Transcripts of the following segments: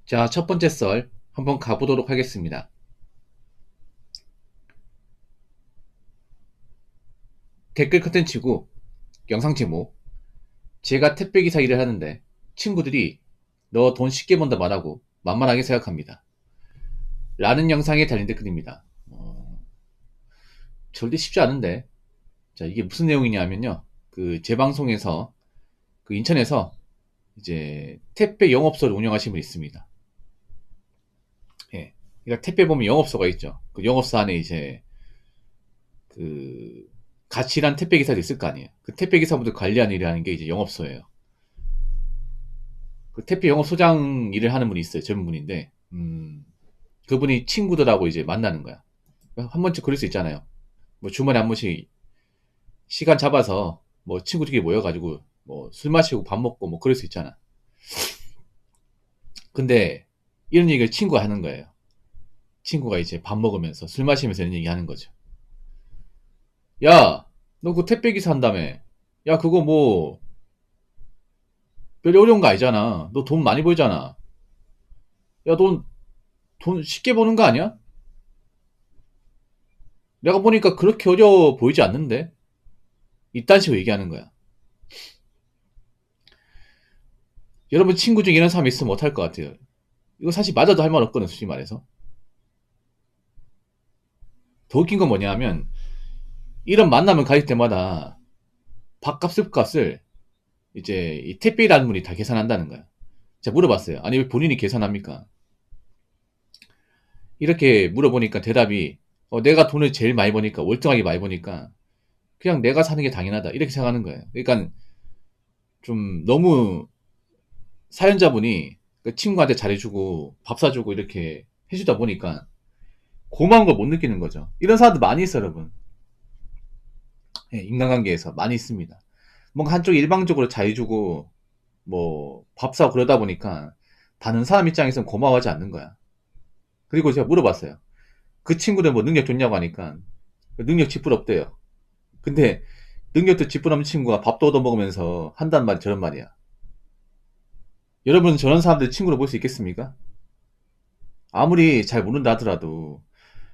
자, 첫 번째 썰 한번 가보도록 하겠습니다. 댓글 컨텐츠고 영상 제목. 제가 택배기사 일을 하는데 친구들이 너 돈 쉽게 번다 말하고 만만하게 생각합니다. 라는 영상에 달린 댓글입니다. 절대 쉽지 않은데. 자, 이게 무슨 내용이냐 하면요. 제 방송에서 인천에서 이제 택배 영업소를 운영하시는 분이 있습니다. 예. 그러니까 택배 보면 영업소가 있죠. 그 영업소 안에 이제 그 같이 일하는 택배 기사도 있을 거 아니에요. 그 택배 기사분들 관리하는 일이라는 게 이제 영업소예요. 그 택배 영업소장 일을 하는 분이 있어요. 젊은 분인데, 그분이 친구들하고 이제 만나는 거야. 한 번쯤 그럴 수 있잖아요. 뭐 주말에 한 번씩 시간 잡아서 뭐 친구들끼리 모여가지고 뭐 술 마시고 밥 먹고 뭐 그럴 수 있잖아. 근데 이런 얘기를 친구가 하는 거예요. 친구가 이제 밥 먹으면서 술 마시면서 이런 얘기 하는 거죠. 야, 너 그 택배 기사 한다며. 야, 그거 뭐 별 어려운 거 아니잖아. 너 돈 많이 벌잖아. 야, 돈 쉽게 버는 거 아니야? 내가 보니까 그렇게 어려워 보이지 않는데? 이딴 식으로 얘기하는 거야. 여러분 친구 중에 이런 사람이 있으면 어떡할 것 같아요? 이거 사실 맞아도 할 말 없거든, 솔직히 말해서. 더 웃긴 건 뭐냐 하면, 이런 만남을 가질 때마다 밥값, 습값을 이제 이 택배라는 분이 다 계산한다는 거야. 제가 물어봤어요. 아니, 왜 본인이 계산합니까? 이렇게 물어보니까 대답이, 내가 돈을 제일 많이 버니까, 월등하게 많이 버니까, 그냥 내가 사는 게 당연하다. 이렇게 생각하는 거예요. 그러니까 좀 너무 사연자분이 그 친구한테 잘해주고 밥 사주고 이렇게 해주다 보니까 고마운 걸 못 느끼는 거죠. 이런 사람들 많이 있어요, 여러분. 예, 인간관계에서 많이 있습니다. 뭔가 한쪽 일방적으로 잘해주고 뭐 밥 사고 그러다 보니까 다른 사람 입장에서는 고마워하지 않는 거야. 그리고 제가 물어봤어요. 그 친구들 뭐 능력 좋냐고 하니까 능력 쥐뿔없대요. 근데 능력도 쥐뿔없는 친구가 밥도 얻어먹으면서 한단 말이 저런 말이야. 여러분 저런 사람들 친구로 볼 수 있겠습니까? 아무리 잘 모른다 하더라도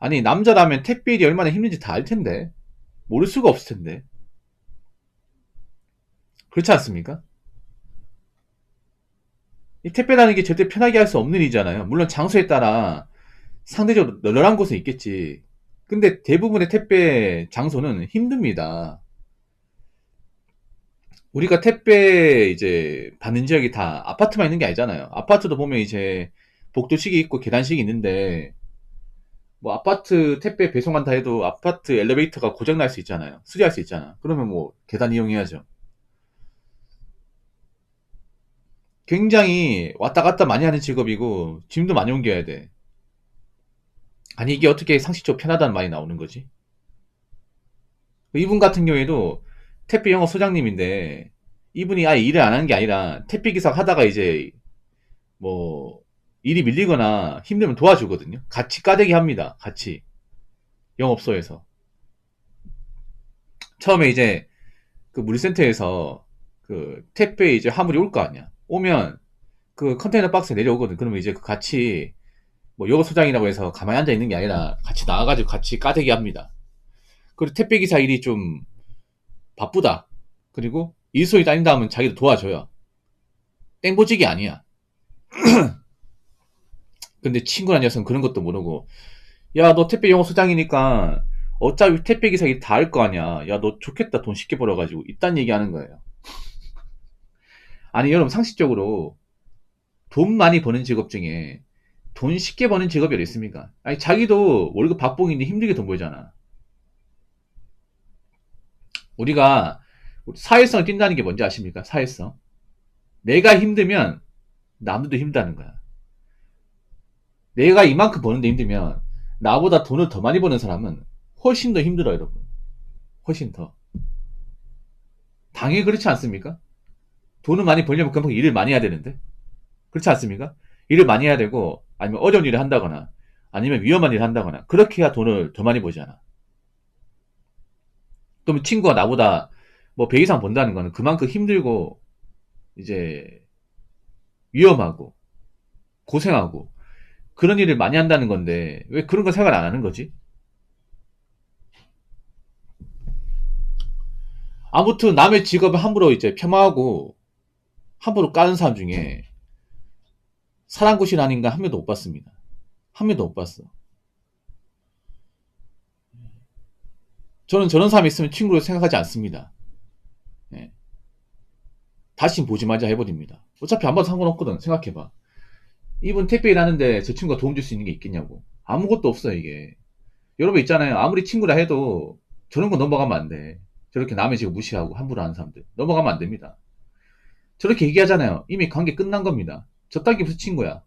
아니 남자라면 택배 일이 얼마나 힘든지 다 알 텐데 모를 수가 없을 텐데 그렇지 않습니까? 이 택배라는 게 절대 편하게 할 수 없는 일이잖아요. 물론 장소에 따라 상대적으로 널널한 곳은 있겠지. 근데 대부분의 택배 장소는 힘듭니다. 우리가 택배 이제 받는 지역이 다 아파트만 있는 게 아니잖아요. 아파트도 보면 이제 복도식이 있고 계단식이 있는데 뭐 아파트 택배 배송한다 해도 아파트 엘리베이터가 고장 날 수 있잖아요. 수리할 수 있잖아. 그러면 뭐 계단 이용해야죠. 굉장히 왔다 갔다 많이 하는 직업이고 짐도 많이 옮겨야 돼. 아니 이게 어떻게 상식적으로 편하다는 말이 나오는 거지? 이분 같은 경우에도 택배 영업 소장님인데 이분이 아예 일을 안 하는 게 아니라 택배 기사 하다가 이제 뭐 일이 밀리거나 힘들면 도와주거든요. 같이 까대기 합니다. 같이 영업소에서 처음에 이제 그 물류센터에서 그 택배 이제 화물이 올 거 아니야. 오면 그 컨테이너 박스에 내려오거든. 그러면 이제 그 같이 뭐 영업 소장이라고 해서 가만히 앉아 있는 게 아니라 같이 나와가지고 같이 까대기 합니다. 그리고 택배 기사 일이 좀 바쁘다. 그리고 일손이 딸린다 하면 자기도 도와줘요. 땡보직이 아니야. 근데 친구란 녀석은 그런 것도 모르고, 야, 너 택배 영업 소장이니까 어차피 택배 기사 일 다 할 거 아니야. 야, 너 좋겠다. 돈 쉽게 벌어가지고. 이딴 얘기 하는 거예요. 아니, 여러분, 상식적으로 돈 많이 버는 직업 중에 돈 쉽게 버는 직업이 어디 있습니까? 아니, 자기도 월급 박봉인데 힘들게 돈 벌잖아. 우리가 사회성을 띈다는 게 뭔지 아십니까? 사회성. 내가 힘들면 남들도 힘들다는 거야. 내가 이만큼 버는데 힘들면 나보다 돈을 더 많이 버는 사람은 훨씬 더 힘들어요, 여러분. 훨씬 더. 당연히 그렇지 않습니까? 돈을 많이 벌려면 그만큼 일을 많이 해야 되는데. 그렇지 않습니까? 일을 많이 해야 되고, 아니면 어려운 일을 한다거나, 아니면 위험한 일을 한다거나, 그렇게 해야 돈을 더 많이 벌잖아. 그러면 친구가 나보다 뭐 100 이상 번다는 거는 그만큼 힘들고, 이제, 위험하고, 고생하고 그런 일을 많이 한다는 건데 왜 그런 거 생각 안 하는 거지? 아무튼 남의 직업을 함부로 이제 폄하하고 함부로 까는 사람 중에 사랑굿이 아닌가 한 명도 못 봤습니다. 한 명도 못 봤어. 저는 저런 사람이 있으면 친구로 생각하지 않습니다. 예. 다시 보지 말자 해버립니다. 어차피 안 봐도 상관없거든. 생각해봐. 이분 택배 일하는데 저 친구가 도움 줄 수 있는 게 있겠냐고. 아무것도 없어 이게. 여러분 있잖아요. 아무리 친구라 해도 저런 거 넘어가면 안 돼. 저렇게 남의 직업 무시하고 함부로 하는 사람들 넘어가면 안 됩니다. 저렇게 얘기하잖아요. 이미 관계 끝난 겁니다. 저딴 게 무슨 친구야.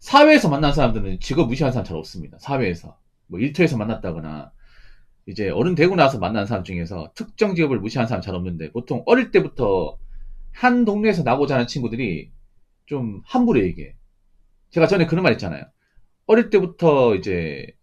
사회에서 만난 사람들은 직업 무시하는 사람 잘 없습니다. 사회에서. 뭐 일터에서 만났다거나 이제 어른 되고 나서 만난 사람 중에서 특정 직업을 무시하는 사람 잘 없는데 보통 어릴 때부터 한 동네에서 나고 자란 친구들이 좀 함부로 얘기해. 제가 전에 그런 말 했잖아요. 어릴 때부터 이제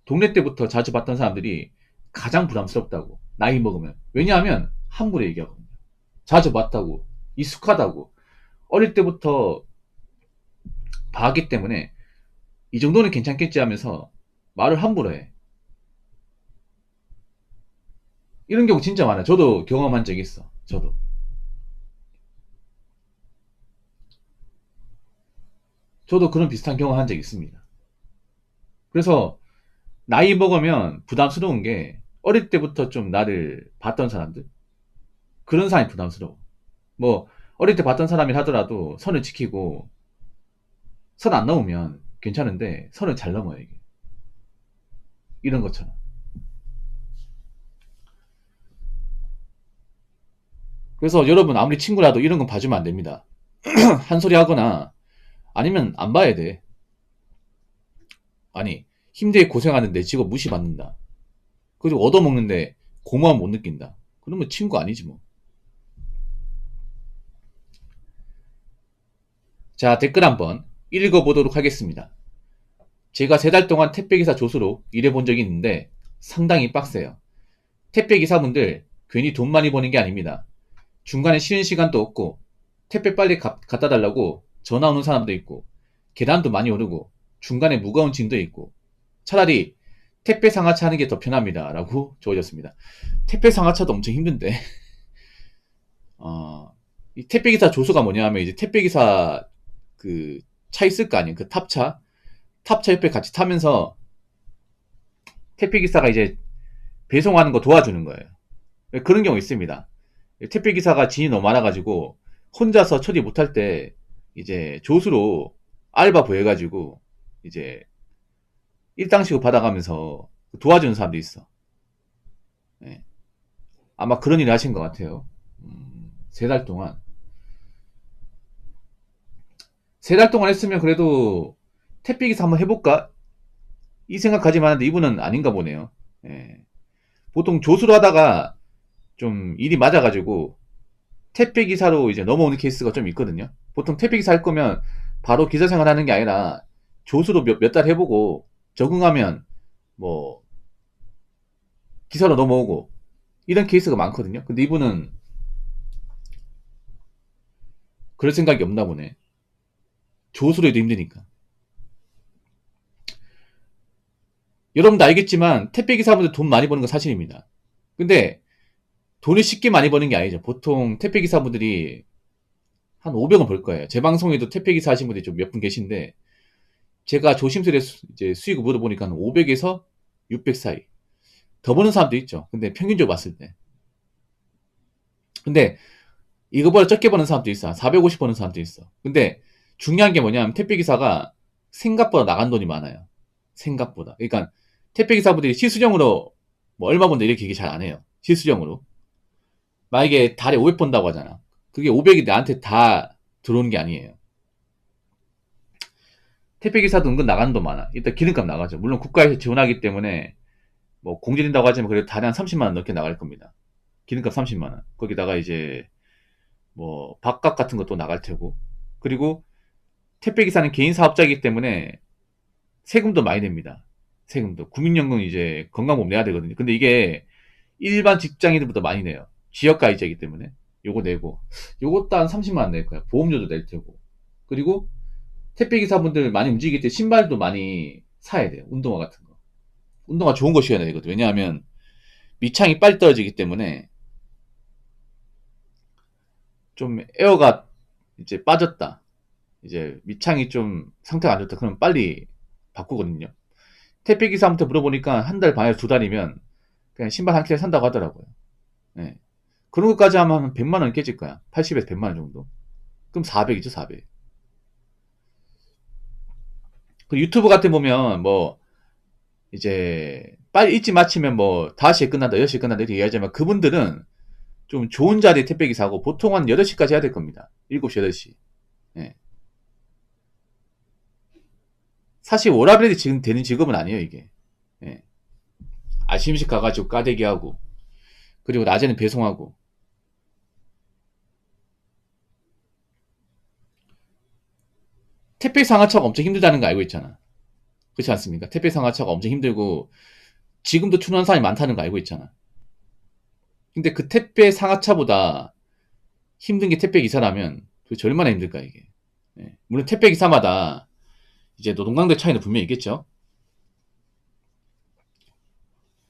동네 때부터 자주 봤던 사람들이 가장 부담스럽다고. 나이 먹으면. 왜냐하면 함부로 얘기하거든요. 자주 봤다고. 익숙하다고. 어릴 때부터 봤기 때문에 이 정도는 괜찮겠지 하면서 말을 함부로 해. 이런 경우 진짜 많아요. 저도 경험한 적이 있어. 저도 그런 비슷한 경험 한 적이 있습니다. 그래서 나이 먹으면 부담스러운 게 어릴 때부터 좀 나를 봤던 사람들 그런 사람이 부담스러워. 뭐 어릴 때 봤던 사람이 하더라도 선을 지키고 선 안 넘으면 괜찮은데 선을 잘 넘어요 이게. 이런 것처럼. 그래서 여러분 아무리 친구라도 이런 건 봐주면 안 됩니다. 한 소리 하거나 아니면 안 봐야 돼. 아니 힘들게 고생하는데 직업 무시받는다. 그리고 얻어먹는데 고마움 못 느낀다. 그러면 친구 아니지 뭐. 자, 댓글 한번 읽어보도록 하겠습니다. 제가 3달 동안 택배기사 조수로 일해본 적이 있는데 상당히 빡세요. 택배기사분들 괜히 돈 많이 버는 게 아닙니다. 중간에 쉬는 시간도 없고 택배 빨리 갖다 달라고 전화 오는 사람도 있고 계단도 많이 오르고 중간에 무거운 짐도 있고 차라리 택배 상하차 하는 게 더 편합니다. 라고 주어졌습니다. 택배 상하차도 엄청 힘든데 이 택배기사 조수가 뭐냐 하면 이제 택배기사 그 차 있을 거 아니에요. 그 탑차 옆에 같이 타면서 택배기사가 이제 배송하는 거 도와주는 거예요. 그런 경우 있습니다. 택배기사가 진이 너무 많아가지고 혼자서 처리 못할 때 이제 조수로 알바 구해가지고 이제 일당씩을 받아가면서 도와주는 사람도 있어. 예. 아마 그런 일을 하신 것 같아요. 3달 동안. 3달 동안 했으면 그래도 택배기사 한번 해볼까? 이 생각하지 마는데 이분은 아닌가 보네요. 예. 보통 조수로 하다가 좀 일이 맞아가지고 택배기사로 이제 넘어오는 케이스가 좀 있거든요. 보통 택배기사 할 거면 바로 기사 생활 하는 게 아니라 조수로 몇 달 해보고 적응하면 뭐 기사로 넘어오고 이런 케이스가 많거든요. 근데 이분은 그럴 생각이 없나 보네. 조수로 해도 힘드니까. 여러분도 알겠지만 택배기사분들 돈 많이 버는 건 사실입니다. 근데 돈을 쉽게 많이 버는 게 아니죠. 보통 택배기사분들이 한 500원 벌 거예요. 제 방송에도 택배기사 하신 분들이 좀 몇 분 계신데 제가 조심스레 이제 수익을 물어보니까 500에서 600 사이. 더 버는 사람도 있죠. 근데 평균적으로 봤을 때. 근데 이거보다 적게 버는 사람도 있어. 450 버는 사람도 있어. 근데 중요한 게 뭐냐면 택배기사가 생각보다 나간 돈이 많아요. 생각보다. 그러니까 택배기사분들이 실수령으로 뭐 얼마 번다 이렇게 얘기 잘 안 해요. 실수령으로. 만약에 달에 500 번다고 하잖아. 그게 500이 나한테 다 들어오는 게 아니에요. 택배기사도 은근 나가는 돈 많아. 일단 기름값 나가죠. 물론 국가에서 지원하기 때문에 뭐 공제된다고 하지만 그래도 달에 한 30만원 넘게 나갈 겁니다. 기름값 30만원. 거기다가 이제 뭐 밥값 같은 것도 나갈 테고. 그리고 택배기사는 개인 사업자이기 때문에 세금도 많이 냅니다. 세금도. 국민연금 이제 건강보험 내야 되거든요. 근데 이게 일반 직장인들보다 많이 내요. 지역가이자이기 때문에. 요거 내고, 요것도 한 30만 원 낼 거야. 보험료도 낼 테고. 그리고 택배기사분들 많이 움직일 때 신발도 많이 사야 돼요. 운동화 같은 거. 운동화 좋은 거 신어야 되거든. 왜냐하면 밑창이 빨리 떨어지기 때문에 좀 에어가 이제 빠졌다. 이제 밑창이 좀 상태가 안 좋다. 그럼 빨리 바꾸거든요. 택배기사한테 물어보니까 한 달 반에서 두 달이면 그냥 신발 한 켤 산다고 하더라고요. 네. 그런 것까지 하면 한 100만 원 깨질 거야. 80에서 100만 원 정도. 그럼 400이죠, 400. 그 유튜브 같은 거 보면 뭐 이제 빨리 일찍 마치면 뭐 5시에 끝난다, 6시에 끝난다 이렇게 얘기하지만 그분들은 좀 좋은 자리에 택배기사고 보통 한 8시까지 해야 될 겁니다. 7시, 8시. 예. 사실 워라밸이 지금 되는 직업은 아니에요, 이게. 예. 아침 일찍 가가지고 까대기 하고, 그리고 낮에는 배송하고. 택배 상하차가 엄청 힘들다는 거 알고 있잖아. 그렇지 않습니까? 택배 상하차가 엄청 힘들고, 지금도 출연한 사람이 많다는 거 알고 있잖아. 근데 그 택배 상하차보다 힘든 게 택배 기사라면 도대체 얼마나 힘들까, 이게. 예. 물론 택배 기사마다 이제 노동강도 차이는 분명히 있겠죠.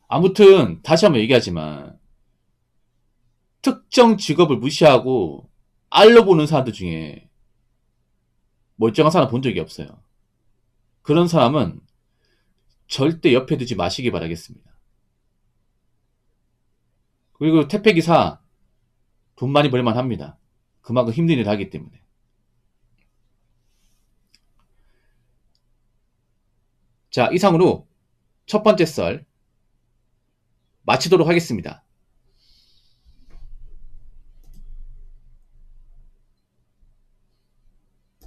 아무튼, 다시 한번 얘기하지만, 특정 직업을 무시하고, 알로 보는 사람들 중에 멀쩡한 사람 본 적이 없어요. 그런 사람은 절대 옆에 두지 마시기 바라겠습니다. 그리고 택배기사 돈 많이 벌만 합니다. 그만큼 힘든 일을 하기 때문에. 자, 이상으로 첫 번째 썰 마치도록 하겠습니다.